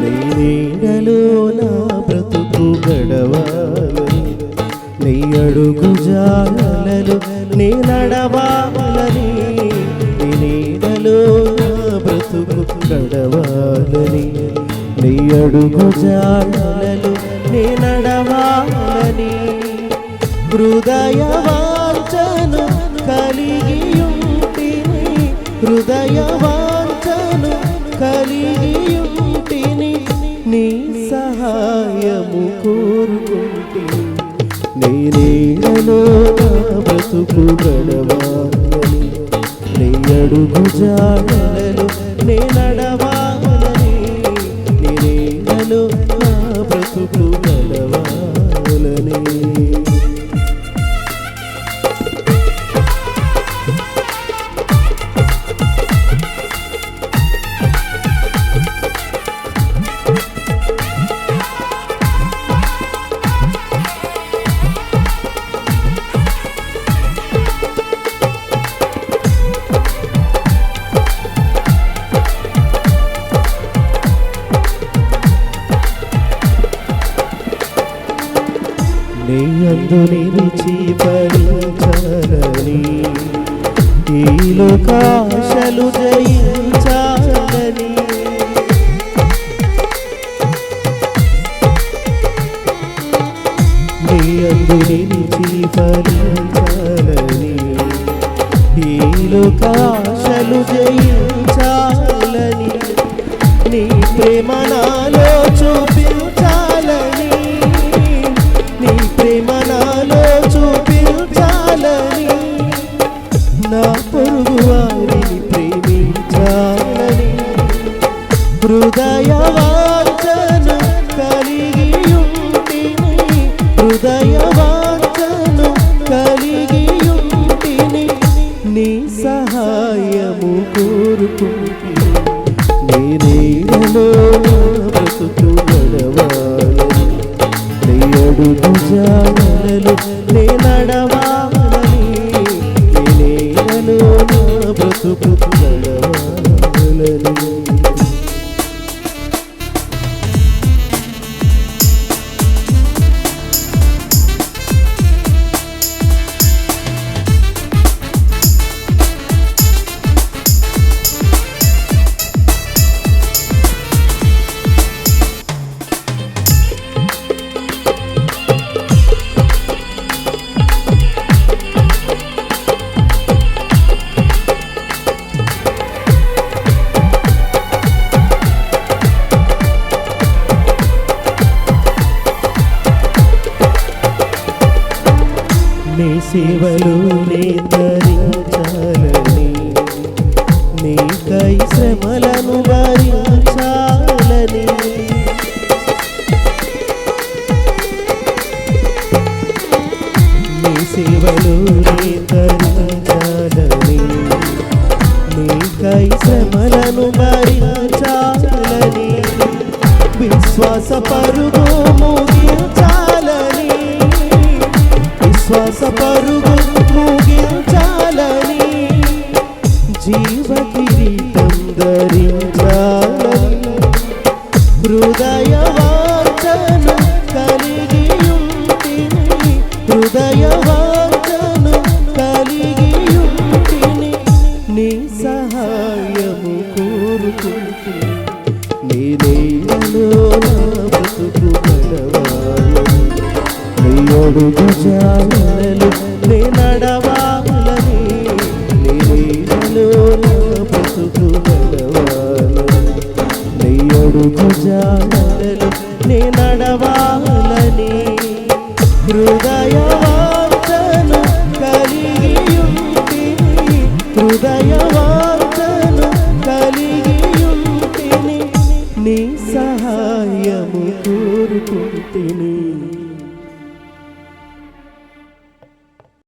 నీడలో నా బ్రతుకు గడవాలని, నీ అడుగు జాడలలో నే నడవాలని, నీ నీడలో నా బ్రతుకు గడవాలని, నీ అడుగు జాడలలో నే నడవాలని, హృదయ వాంఛను కలిగియుంటిని, హృదయ వాంఛను కలిగియుంటిని, నీ సహాయము కోరుకుంటిని, నీ నీడలో నా బ్రతుకు గడవాలని, నీ అడుగు జాడలలో నే నడవాలని, నీ నీడలో నా బ్రతుకు గడవాలని. నీ యందు నిలిచి ఫలించాలని, ఈ లోకాశలు జయించాలని, నీ యందు నిలిచి ఫలించాలని, ఈ లోకాశలు జయించాలని, నీ ప్రేమ నాలో చూపించాలని, నీ ప్రేమ నాలో చూపించాలని, నా పొరుగు వారిని ప్రేమించాలని, హృదయ వాంఛను కలిగియుంటిని, హృదయ వాంఛను కలిగియుంటిని, నీ సహాయము కోరుకుంటిని, నీ నీడలో నా బ్రతుకు గడవాలని, నీ అడుగు జాడలలో నే నడవాలని, నీ నీడలో నా బ్రతుకు గడవాలని. నీ సేవలు నే ధరించాలని, నీకై శ్రమలను భరించాలని, నీ సేవలు నే ధరించాలని, నీకై శ్రమలను భరించాలని, విశ్వాస పరుగు ముగించాలని, విశ్వాస పరుగు ముగించాలని, జీవ కిరీటం ధరించాలని, హృదయ వాంఛను కలిగియుంటిని, హృదయ వాంఛను కలిగియుంటిని, నీ సహాయము కోరుకుంటిని, నీ నీడలో నా బ్రతుకు గడవాలని, నీ అడుగు జాడలలో నే నడవాలని, నీ నీడలో నా బ్రతుకు గడవాలని, నీ అడుగు జాడలలో నే నడవాలని, హృదయ వాంఛను కలిగియుంటిని, హృదయ వాంఛను కలిగియుంటిని, నీ సహాయము కోరుకుంటిని.